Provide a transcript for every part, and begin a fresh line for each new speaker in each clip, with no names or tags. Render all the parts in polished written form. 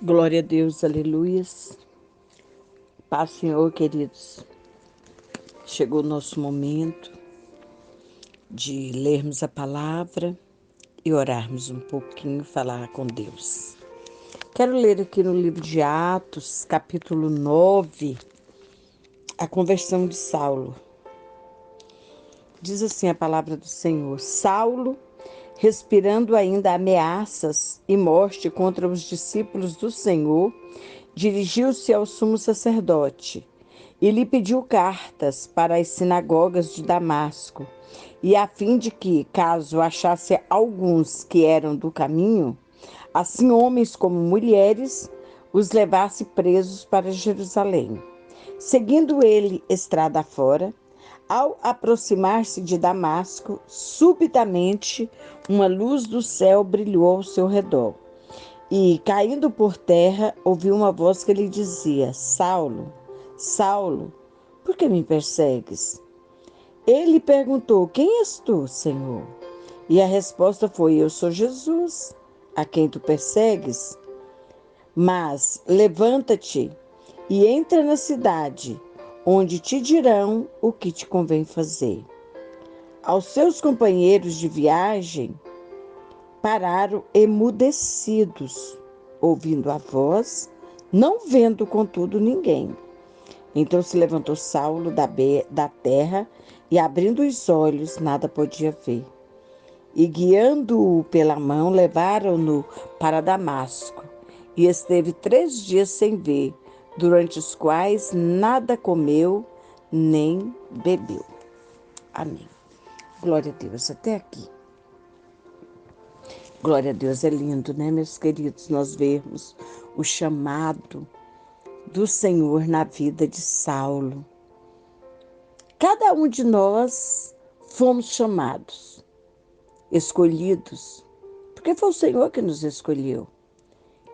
Glória a Deus, aleluias. Paz, Senhor, queridos. Chegou o nosso momento de lermos a palavra e orarmos um pouquinho, falar com Deus. Quero ler aqui no livro de Atos, capítulo 9, a conversão de Saulo. Diz assim a palavra do Senhor: Saulo, respirando ainda ameaças e morte contra os discípulos do Senhor, dirigiu-se ao sumo sacerdote e lhe pediu cartas para as sinagogas de Damasco, e a fim de que, caso achasse alguns que eram do caminho, assim homens como mulheres, os levasse presos para Jerusalém. Seguindo ele estrada fora, ao aproximar-se de Damasco, subitamente uma luz do céu brilhou ao seu redor. E, caindo por terra, ouviu uma voz que lhe dizia: Saulo, Saulo, por que me persegues? Ele perguntou: Quem és tu, Senhor? E a resposta foi: Eu sou Jesus, a quem tu persegues. Mas levanta-te e entra na cidade, onde te dirão o que te convém fazer. Aos seus companheiros de viagem pararam emudecidos, ouvindo a voz, não vendo, contudo, ninguém. Então se levantou Saulo da terra e, abrindo os olhos, nada podia ver. E, guiando-o pela mão, levaram-no para Damasco. E esteve 3 dias sem ver, durante os quais nada comeu nem bebeu. Amém. Glória a Deus. Até aqui. Glória a Deus. É lindo, né, meus queridos, nós vermos o chamado do Senhor na vida de Saulo. Cada um de nós fomos chamados, escolhidos, porque foi o Senhor que nos escolheu.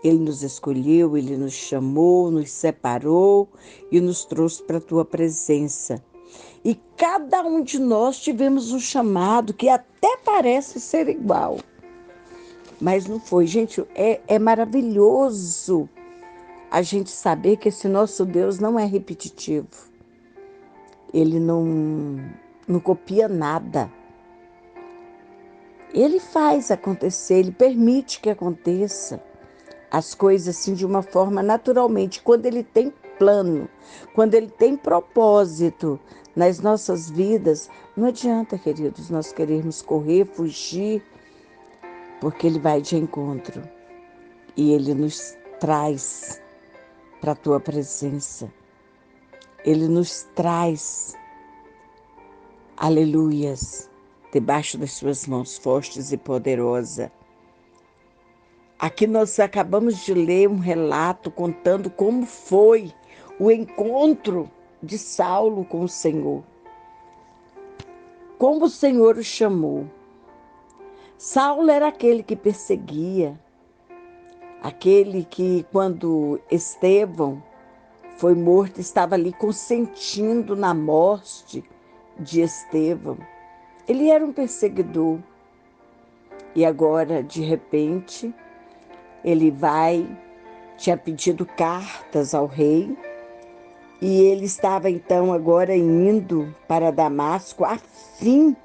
Ele nos escolheu, Ele nos chamou, nos separou e nos trouxe para a Tua presença. E cada um de nós tivemos um chamado que até parece ser igual, mas não foi. Gente, é maravilhoso a gente saber que esse nosso Deus não é repetitivo. Ele não copia nada. Ele faz acontecer, Ele permite que aconteça as coisas assim de uma forma naturalmente. Quando Ele tem plano, quando Ele tem propósito nas nossas vidas, não adianta, queridos, nós querermos correr, fugir, porque Ele vai de encontro e Ele nos traz para a Tua presença. Ele nos traz, aleluias, debaixo das Suas mãos fortes e poderosas. Aqui nós acabamos de ler um relato contando como foi o encontro de Saulo com o Senhor. Como o Senhor o chamou. Saulo era aquele que perseguia, aquele que, quando Estevão foi morto, estava ali consentindo na morte de Estevão. Ele era um perseguidor. E agora, de repente, ele tinha pedido cartas ao rei, e ele estava então agora indo para Damasco a fim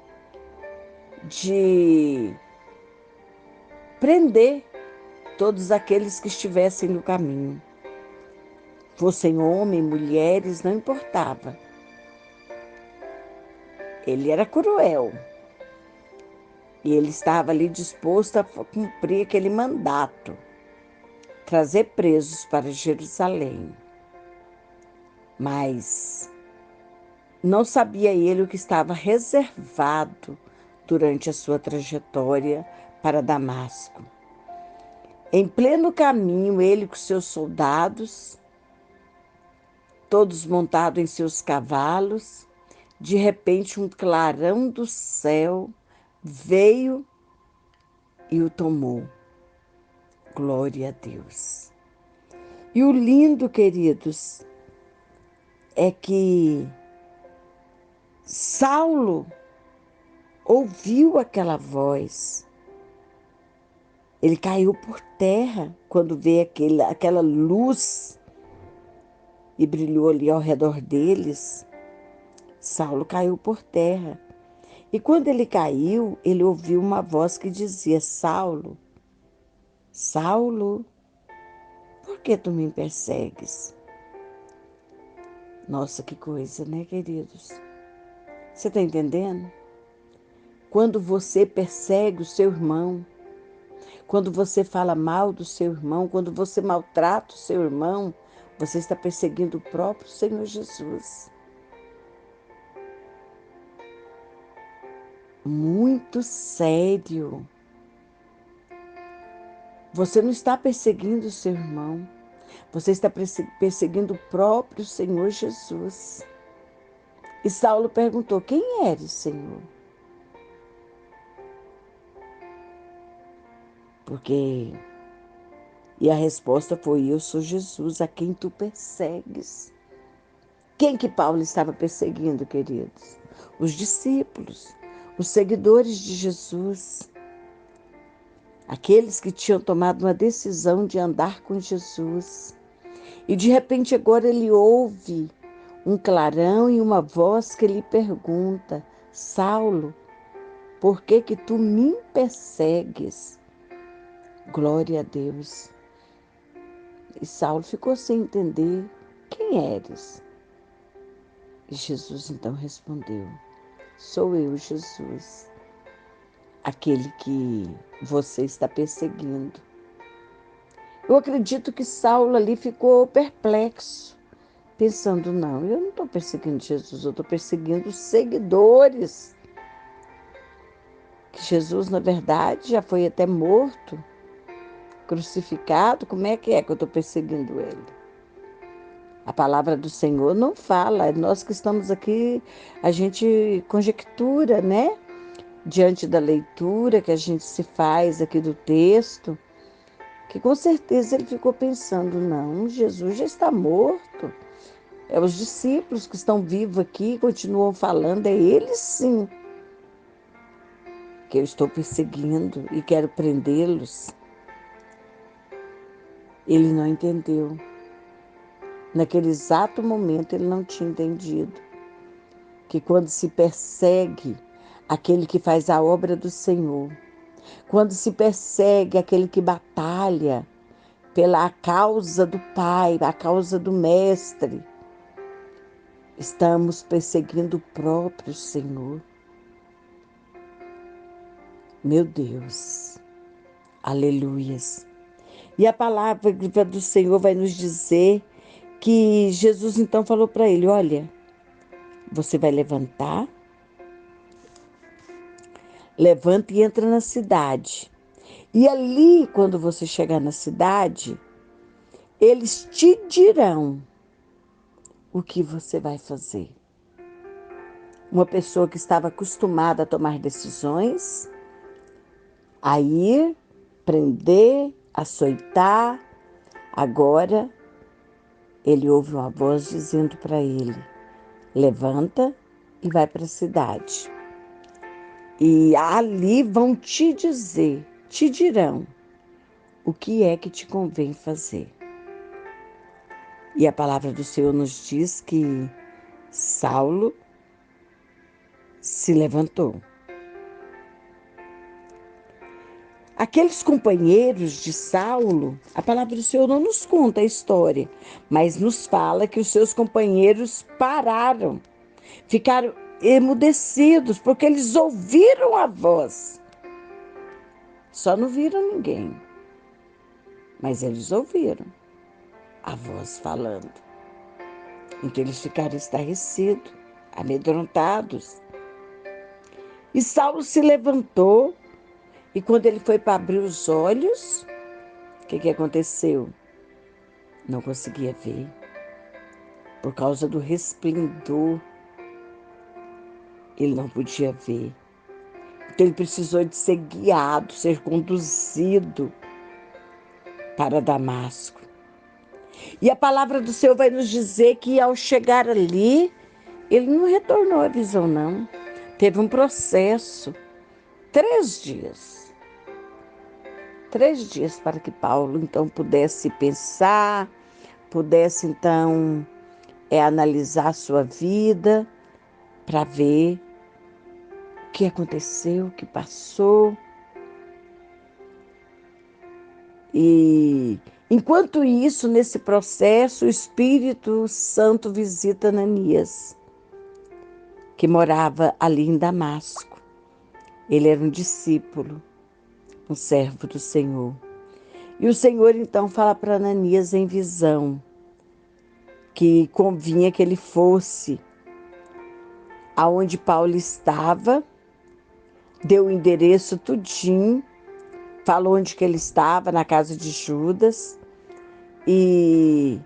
de prender todos aqueles que estivessem no caminho. Fossem homens, mulheres, não importava. Ele era cruel. E ele estava ali disposto a cumprir aquele mandato, trazer presos para Jerusalém. Mas não sabia ele o que estava reservado durante a sua trajetória para Damasco. Em pleno caminho, ele com seus soldados, todos montados em seus cavalos, de repente um clarão do céu veio e o tomou. Glória a Deus. E o lindo, queridos, é que Saulo ouviu aquela voz. Ele caiu por terra quando vê aquela luz e brilhou ali ao redor deles. Saulo caiu por terra. E quando ele caiu, ele ouviu uma voz que dizia: Saulo, Saulo, por que tu me persegues? Nossa, que coisa, né, queridos? Você está entendendo? Quando você persegue o seu irmão, quando você fala mal do seu irmão, quando você maltrata o seu irmão, você está perseguindo o próprio Senhor Jesus. Muito sério. Você não está perseguindo o seu irmão, você está perseguindo o próprio Senhor Jesus. E Saulo perguntou: quem eres, Senhor? Porque E a resposta foi: eu sou Jesus, a quem tu persegues. Quem que Paulo estava perseguindo, queridos? Os discípulos, os seguidores de Jesus, aqueles que tinham tomado uma decisão de andar com Jesus. E de repente agora ele ouve um clarão e uma voz que lhe pergunta: Saulo, por que que tu me persegues? Glória a Deus. E Saulo ficou sem entender: quem eres? E Jesus então respondeu: sou eu, Jesus, aquele que você está perseguindo. Eu acredito que Saulo ali ficou perplexo, pensando: não, eu não estou perseguindo Jesus, eu estou perseguindo os seguidores. Que Jesus, na verdade, já foi até morto, crucificado. Como é que eu estou perseguindo ele? A palavra do Senhor não fala, nós que estamos aqui, a gente conjectura, né? Diante da leitura que a gente se faz aqui do texto, que com certeza ele ficou pensando: não, Jesus já está morto. É os discípulos que estão vivos aqui, continuam falando, é eles sim que eu estou perseguindo e quero prendê-los. Ele não entendeu. Naquele exato momento ele não tinha entendido que quando se persegue aquele que faz a obra do Senhor, quando se persegue aquele que batalha pela causa do Pai, a causa do Mestre, estamos perseguindo o próprio Senhor. Meu Deus, aleluias. E a palavra do Senhor vai nos dizer que Jesus então falou para ele: olha, você vai levanta e entra na cidade. E ali, quando você chegar na cidade, eles te dirão o que você vai fazer. Uma pessoa que estava acostumada a tomar decisões, a ir, prender, açoitar, agora ele ouve uma voz dizendo para ele: levanta e vai para a cidade. E ali vão te dirão o que é que te convém fazer. E a palavra do Senhor nos diz que Saulo se levantou. Aqueles companheiros de Saulo, a palavra do Senhor não nos conta a história, mas nos fala que os seus companheiros pararam, ficaram emudecidos, porque eles ouviram a voz. Só não viram ninguém, mas eles ouviram a voz falando. Então eles ficaram estarrecidos, amedrontados. E Saulo se levantou, e quando ele foi para abrir os olhos, o que aconteceu? Não conseguia ver, por causa do resplendor, ele não podia ver. Então ele precisou de ser guiado, ser conduzido para Damasco. E a palavra do Senhor vai nos dizer que ao chegar ali, ele não retornou à visão, não. Teve um processo, 3 dias. 3 dias para que Paulo, então, pudesse pensar, pudesse, então, analisar a sua vida, para ver o que aconteceu, o que passou. E, enquanto isso, nesse processo, o Espírito Santo visita Ananias, que morava ali em Damasco. Ele era um discípulo, um servo do Senhor. E o Senhor então fala para Ananias em visão que convinha que ele fosse aonde Paulo estava, deu o endereço tudinho, falou onde que ele estava, na casa de Judas, e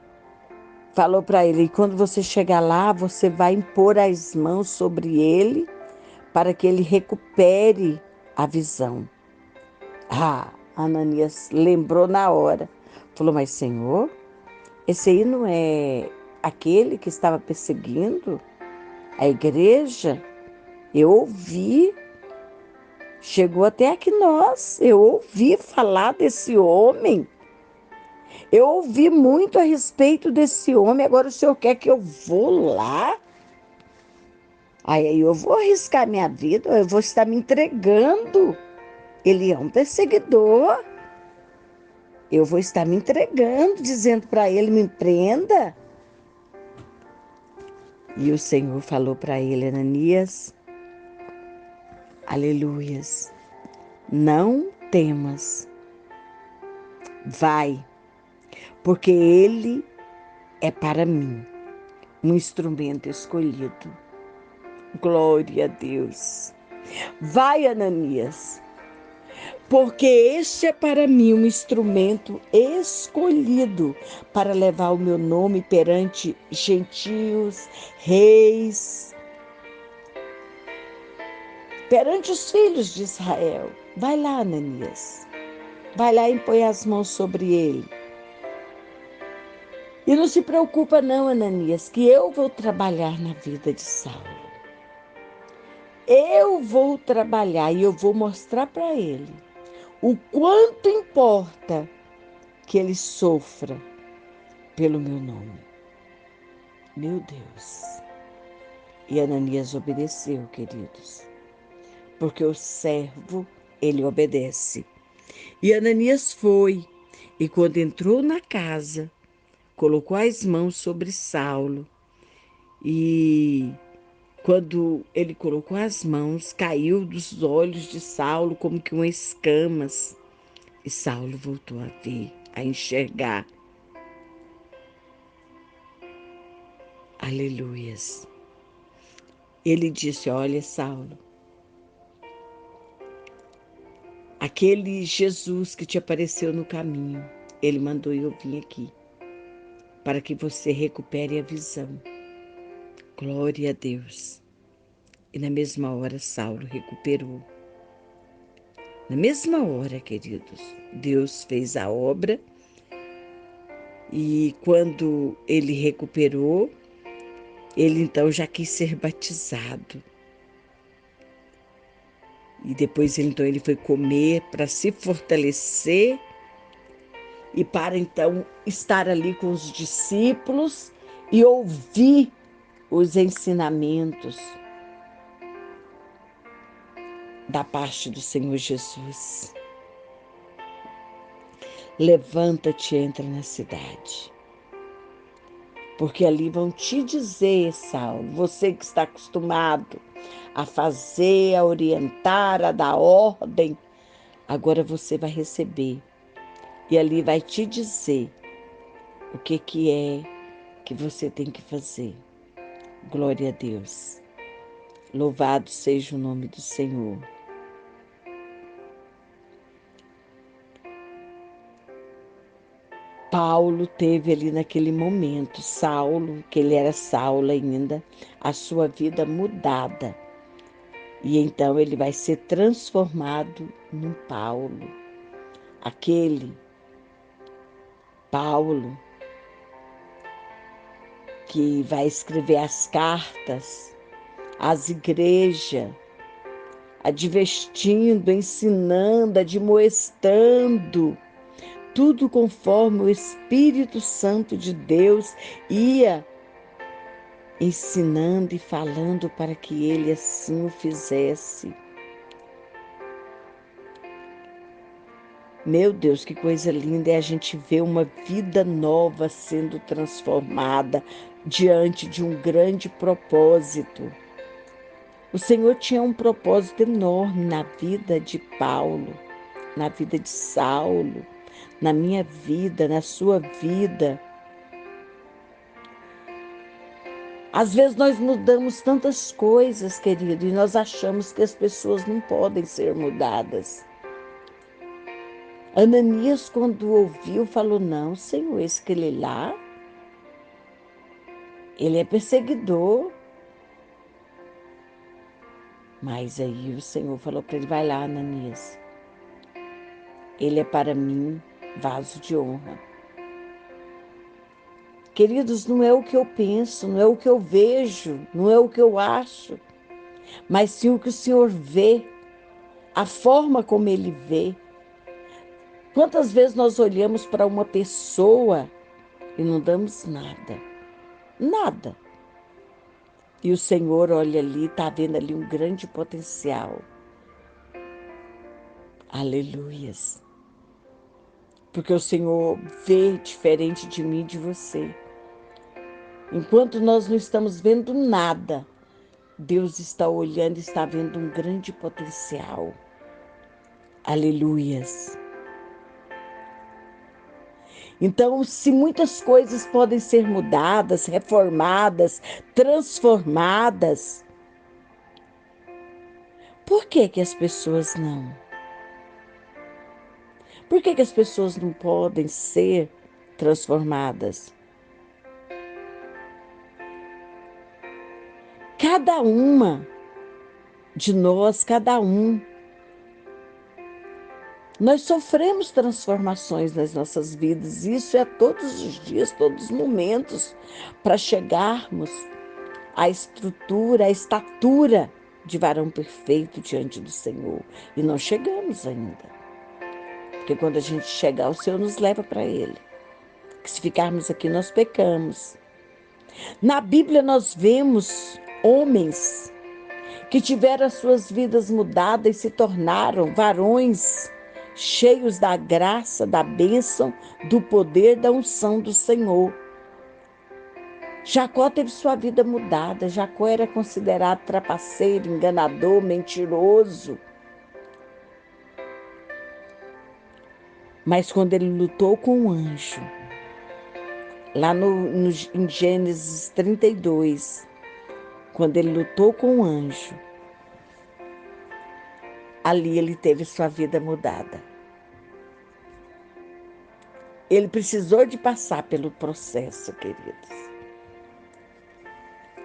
falou para ele: e quando você chegar lá, você vai impor as mãos sobre ele para que ele recupere a visão. Ah, Ananias lembrou na hora. Falou: mas Senhor, esse aí não é aquele que estava perseguindo a igreja? Eu ouvi, chegou até aqui nós, eu ouvi falar desse homem. Eu ouvi muito a respeito desse homem, agora o senhor quer que eu vou lá? Aí eu vou arriscar minha vida, eu vou estar me entregando. Ele é um perseguidor. Eu vou estar me entregando, dizendo para ele: me prenda. E o Senhor falou para ele: Ananias, aleluias, não temas, vai, porque ele é para mim um instrumento escolhido. Glória a Deus. Vai, Ananias, porque este é para mim um instrumento escolhido para levar o meu nome perante gentios, reis, perante os filhos de Israel. Vai lá, Ananias. Vai lá e põe as mãos sobre ele. E não se preocupa não, Ananias, que eu vou trabalhar na vida de Saulo. Eu vou trabalhar e eu vou mostrar para ele o quanto importa que ele sofra pelo meu nome. Meu Deus. E Ananias obedeceu, queridos, porque o servo, ele obedece. E Ananias foi, e quando entrou na casa, colocou as mãos sobre Saulo, e quando ele colocou as mãos, caiu dos olhos de Saulo como que umas escamas, e Saulo voltou a ver, a enxergar. Aleluias. Ele disse: olha, Saulo, aquele Jesus que te apareceu no caminho, ele mandou eu vir aqui para que você recupere a visão. Glória a Deus. E na mesma hora, Saulo recuperou. Na mesma hora, queridos, Deus fez a obra e quando ele recuperou, ele então já quis ser batizado. E depois ele foi comer para se fortalecer e para então estar ali com os discípulos e ouvir os ensinamentos da parte do Senhor Jesus. Levanta-te e entra na cidade. Porque ali vão te dizer, Saulo, você que está acostumado a fazer, a orientar, a dar ordem, agora você vai receber. E ali vai te dizer o que é que você tem que fazer. Glória a Deus. Louvado seja o nome do Senhor. Paulo teve ali naquele momento, Saulo, que ele era Saulo ainda, a sua vida mudada. E então ele vai ser transformado num Paulo. Aquele Paulo que vai escrever as cartas às igrejas advestindo, ensinando, admoestando, tudo conforme o Espírito Santo de Deus ia ensinando e falando para que ele assim o fizesse. Meu Deus, que coisa linda é a gente ver uma vida nova sendo transformada diante de um grande propósito. O Senhor tinha um propósito enorme na vida de Paulo, na vida de Saulo, na minha vida, na sua vida. Às vezes nós mudamos tantas coisas, querido, e nós achamos que as pessoas não podem ser mudadas. Ananias, quando ouviu, falou: não, Senhor, esse que ele lá, ele é perseguidor. Mas aí o Senhor falou para ele: vai lá, Ananias. Ele é para mim vaso de honra. Queridos, não é o que eu penso, não é o que eu vejo, não é o que eu acho, mas sim o que o Senhor vê, a forma como Ele vê. Quantas vezes nós olhamos para uma pessoa e não damos nada, nada. E o Senhor olha ali, está vendo ali um grande potencial. Aleluias. Porque o Senhor vê diferente de mim e de você. Enquanto nós não estamos vendo nada, Deus está olhando e está vendo um grande potencial. Aleluias. Então, se muitas coisas podem ser mudadas, reformadas, transformadas, por que que as pessoas não? Por que que as pessoas não podem ser transformadas? Cada uma de nós, cada um, nós sofremos transformações nas nossas vidas. Isso é todos os dias, todos os momentos, para chegarmos à estrutura, à estatura de varão perfeito diante do Senhor. E não chegamos ainda. Porque quando a gente chegar, o Senhor nos leva para Ele. Que se ficarmos aqui, nós pecamos. Na Bíblia nós vemos homens que tiveram as suas vidas mudadas e se tornaram varões cheios da graça, da bênção, do poder, da unção do Senhor. Jacó teve sua vida mudada. Jacó era considerado trapaceiro, enganador, mentiroso. Mas quando ele lutou com o anjo, lá em Gênesis 32, quando ele lutou com o anjo, ali ele teve sua vida mudada. Ele precisou de passar pelo processo, queridos.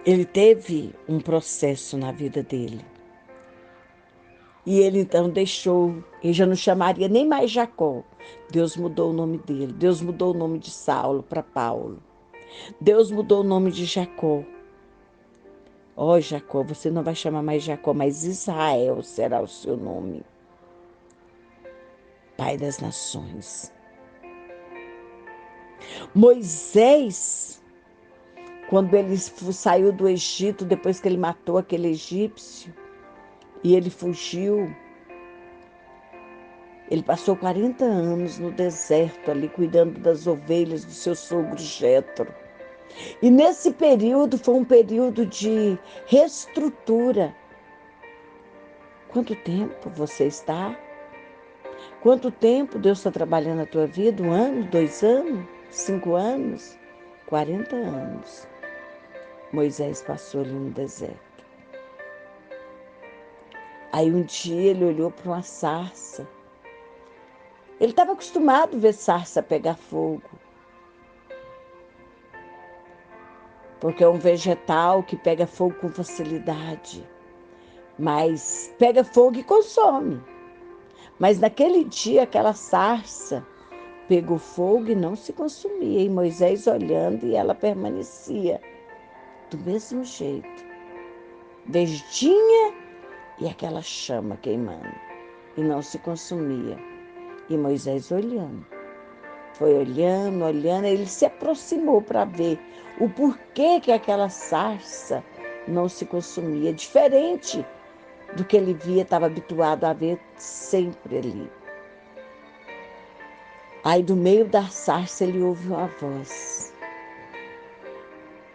Ele teve um processo na vida dele. E ele então deixou, ele já não chamaria nem mais Jacó. Deus mudou o nome dele. Deus mudou o nome de Saulo para Paulo. Deus mudou o nome de Jacó. Ó, Jacó, você não vai chamar mais Jacó, mas Israel será o seu nome. Pai das nações. Moisés, quando ele saiu do Egito, depois que ele matou aquele egípcio, e ele fugiu, ele passou 40 anos no deserto ali, cuidando das ovelhas do seu sogro Jétro. E nesse período foi um período de reestrutura. Quanto tempo você está? Quanto tempo Deus está trabalhando na tua vida? 1 ano, 2 anos, 5 anos, 40 anos. Moisés passou ali no deserto. Aí um dia ele olhou para uma sarça. Ele estava acostumado a ver sarça pegar fogo. Porque é um vegetal que pega fogo com facilidade. Mas pega fogo e consome. Mas naquele dia aquela sarça pegou fogo e não se consumia. E Moisés olhando e ela permanecia do mesmo jeito. Verdinha e aquela chama queimando, e não se consumia. E Moisés olhando, foi olhando, olhando, ele se aproximou para ver o porquê que aquela sarça não se consumia, diferente do que ele via, estava habituado a ver sempre ali. Aí do meio da sarça ele ouve uma voz: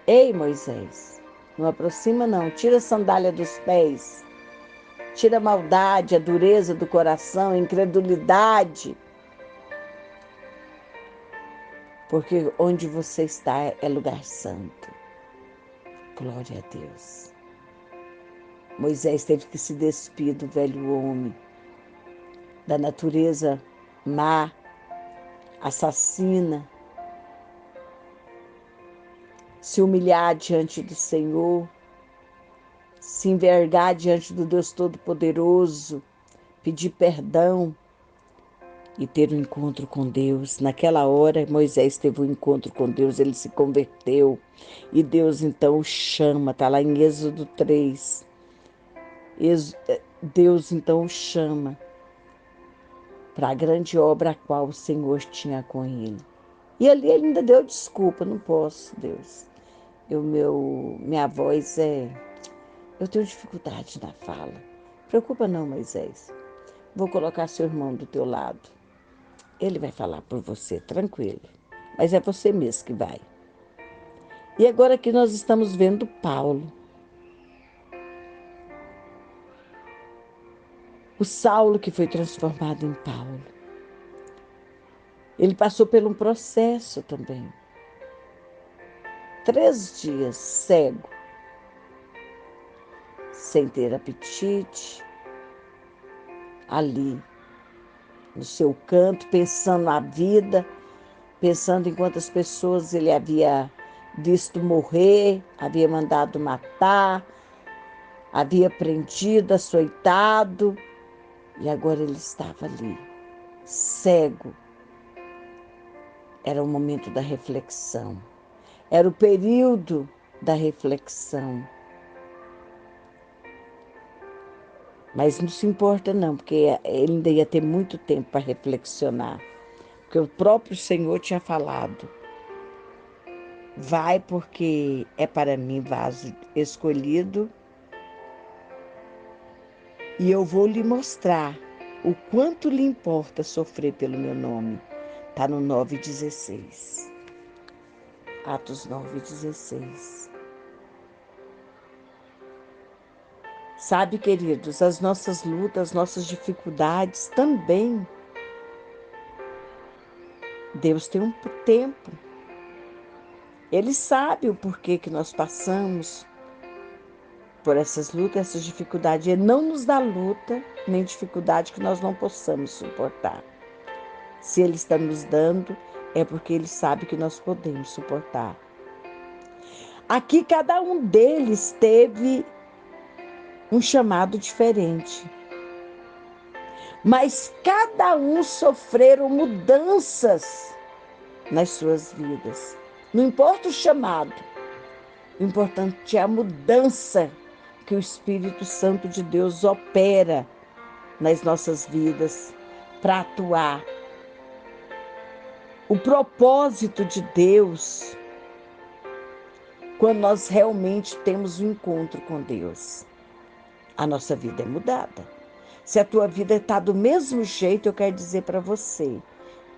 Ei, Moisés, não aproxima não, tira a sandália dos pés, tira a maldade, a dureza do coração, a incredulidade, porque onde você está é lugar santo. Glória a Deus. Moisés teve que se despir do velho homem, da natureza má, assassina, se humilhar diante do Senhor, se envergar diante do Deus Todo-Poderoso, pedir perdão e ter um encontro com Deus. Naquela hora, Moisés teve um encontro com Deus, ele se converteu e Deus então o chama, está lá em Êxodo 3. Deus então o chama para a grande obra a qual o Senhor tinha com ele. E ali ele ainda deu desculpa: não posso, Deus. Minha voz eu tenho dificuldade na fala. Preocupa não, Moisés. Vou colocar seu irmão do teu lado. Ele vai falar por você, tranquilo. Mas é você mesmo que vai. E agora que nós estamos vendo Paulo. O Saulo que foi transformado em Paulo. Ele passou por um processo também. 3 dias cego, sem ter apetite, ali no seu canto, pensando na vida, pensando em quantas pessoas ele havia visto morrer, havia mandado matar, havia prendido, açoitado, e agora ele estava ali, cego. Era o momento da reflexão, era o período da reflexão. Mas não se importa não, porque ele ainda ia ter muito tempo para reflexionar, porque o próprio Senhor tinha falado: vai, porque é para mim vaso escolhido, e eu vou lhe mostrar o quanto lhe importa sofrer pelo meu nome. Está no 9,16. Atos 9,16. Sabe, queridos, as nossas lutas, as nossas dificuldades também, Deus tem um tempo. Ele sabe o porquê que nós passamos por essas lutas, essas dificuldades. Ele não nos dá luta nem dificuldade que nós não possamos suportar. Se Ele está nos dando, é porque Ele sabe que nós podemos suportar. Aqui cada um deles teve um chamado diferente. Mas cada um sofreram mudanças nas suas vidas. Não importa o chamado, o importante é a mudança que o Espírito Santo de Deus opera nas nossas vidas para atuar. O propósito de Deus, quando nós realmente temos um encontro com Deus, a nossa vida é mudada. Se a tua vida está do mesmo jeito, eu quero dizer para você,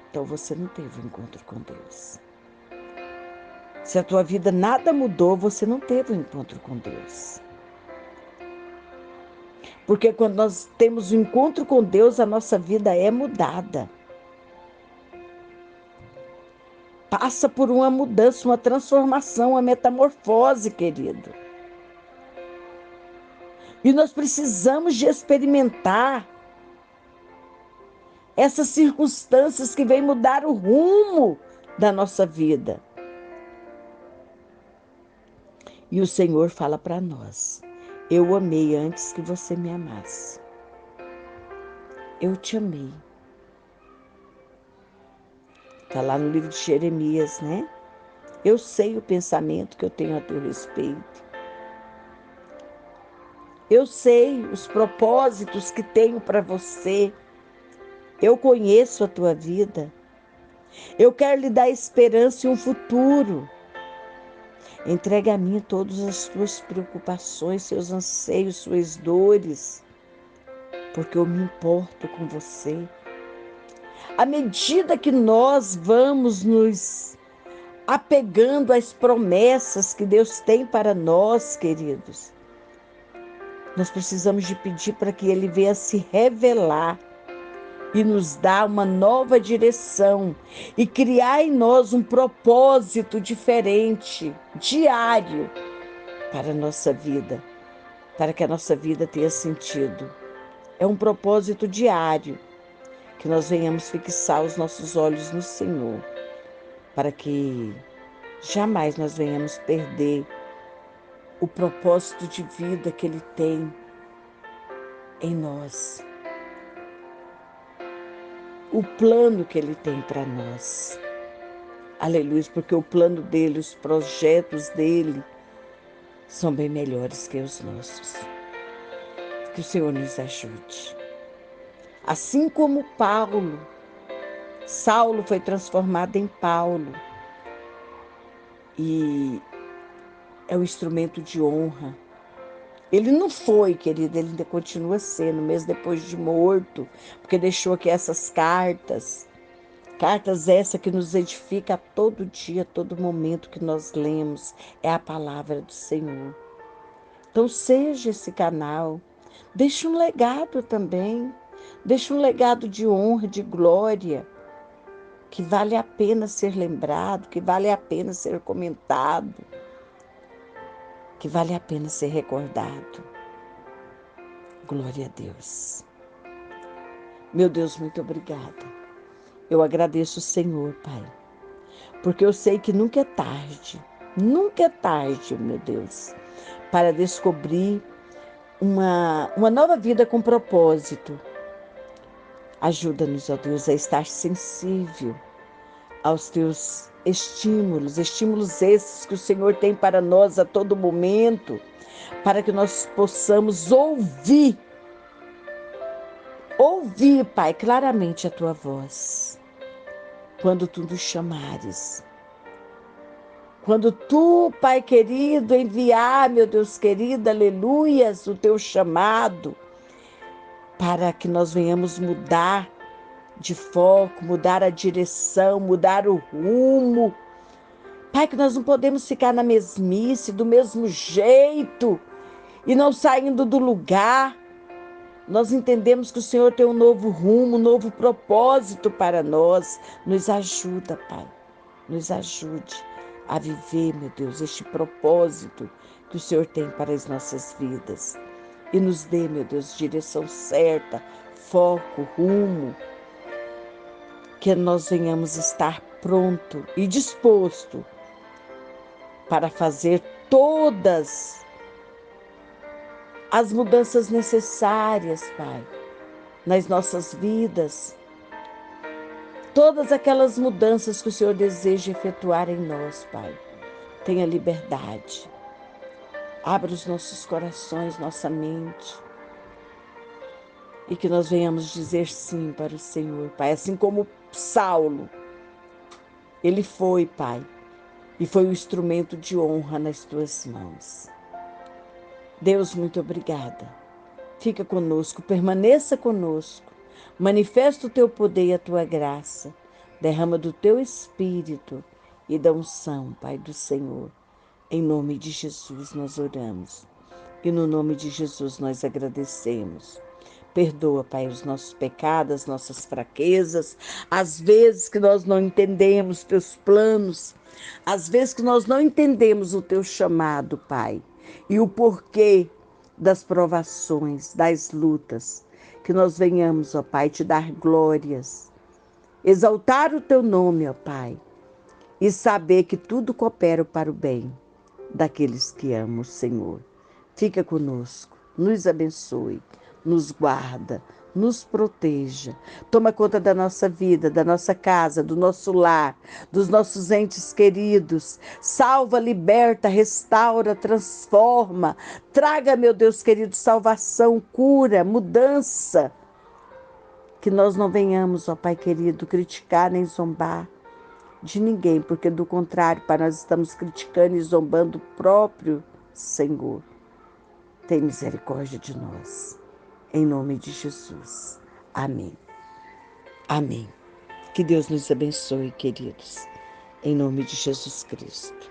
então você não teve um encontro com Deus. Se a tua vida nada mudou, você não teve um encontro com Deus. Porque quando nós temos um encontro com Deus, a nossa vida é mudada. Passa por uma mudança, uma transformação, uma metamorfose, querido. E nós precisamos de experimentar essas circunstâncias que vêm mudar o rumo da nossa vida. E o Senhor fala para nós: eu amei antes que você me amasse. Eu te amei. Está lá no livro de Jeremias, né? Eu sei o pensamento que eu tenho a teu respeito. Eu sei os propósitos que tenho para você. Eu conheço a tua vida. Eu quero lhe dar esperança e um futuro. Entregue a mim todas as tuas preocupações, seus anseios, suas dores, porque eu me importo com você. À medida que nós vamos nos apegando às promessas que Deus tem para nós, queridos, nós precisamos de pedir para que Ele venha se revelar e nos dar uma nova direção e criar em nós um propósito diferente, diário, para a nossa vida, para que a nossa vida tenha sentido. É um propósito diário, que nós venhamos fixar os nossos olhos no Senhor, para que jamais nós venhamos perder o propósito de vida que Ele tem em nós, o plano que Ele tem para nós. Aleluia, porque o plano dele, os projetos dele são bem melhores que os nossos. Que o Senhor nos ajude. Assim como Saulo foi transformado em Paulo e é um instrumento de honra. Ele não foi, querido, ele ainda continua sendo, mesmo depois de morto, porque deixou aqui essas cartas. Cartas essa que nos edifica a todo dia, a todo momento que nós lemos. É a palavra do Senhor. Então seja esse canal. Deixe um legado também. Deixe um legado de honra, de glória, que vale a pena ser lembrado, que vale a pena ser comentado, que vale a pena ser recordado. Glória a Deus. Meu Deus, muito obrigada. Eu agradeço o Senhor, Pai, porque eu sei que nunca é tarde, meu Deus, para descobrir uma nova vida com propósito. Ajuda-nos, ó Deus, a estar sensível aos teus estímulos esses que o Senhor tem para nós a todo momento, para que nós possamos ouvir, Pai, claramente a tua voz, quando tu nos chamares. Quando tu, Pai querido, enviar, meu Deus querido, aleluias, o teu chamado, para que nós venhamos mudar de foco, mudar a direção, mudar o rumo. Pai, que nós não podemos ficar na mesmice, do mesmo jeito, e não saindo do lugar. Nós entendemos que o Senhor tem um novo rumo, um novo propósito para nós. Nos ajuda, Pai. Nos ajude a viver, meu Deus, este propósito que o Senhor tem para as nossas vidas. E nos dê, meu Deus, direção certa, foco, rumo, que nós venhamos estar pronto e disposto para fazer todas as mudanças necessárias, Pai, nas nossas vidas. Todas aquelas mudanças que o Senhor deseja efetuar em nós, Pai. Tenha liberdade. Abra os nossos corações, nossa mente. E que nós venhamos dizer sim para o Senhor, Pai. Assim como Saulo, ele foi, Pai, e foi um instrumento de honra nas tuas mãos. Deus, muito obrigada. Fica conosco, permaneça conosco. Manifesta o teu poder e a tua graça. Derrama do teu Espírito e da unção, Pai do Senhor. Em nome de Jesus nós oramos. E no nome de Jesus nós agradecemos. Perdoa, Pai, os nossos pecados, as nossas fraquezas, as vezes que nós não entendemos teus planos, as vezes que nós não entendemos o teu chamado, Pai, e o porquê das provações, das lutas, que nós venhamos, ó Pai, te dar glórias, exaltar o teu nome, ó Pai, e saber que tudo coopera para o bem daqueles que amam o Senhor. Fica conosco, nos abençoe, nos guarda, nos proteja. Toma conta da nossa vida, da nossa casa, do nosso lar, dos nossos entes queridos. Salva, liberta, restaura, transforma. Traga, meu Deus querido, salvação, cura, mudança. Que nós não venhamos, ó Pai querido, criticar nem zombar de ninguém, porque do contrário, Pai, nós estamos criticando e zombando o próprio Senhor. Tem misericórdia de nós. Em nome de Jesus. Amém. Amém. Que Deus nos abençoe, queridos. Em nome de Jesus Cristo.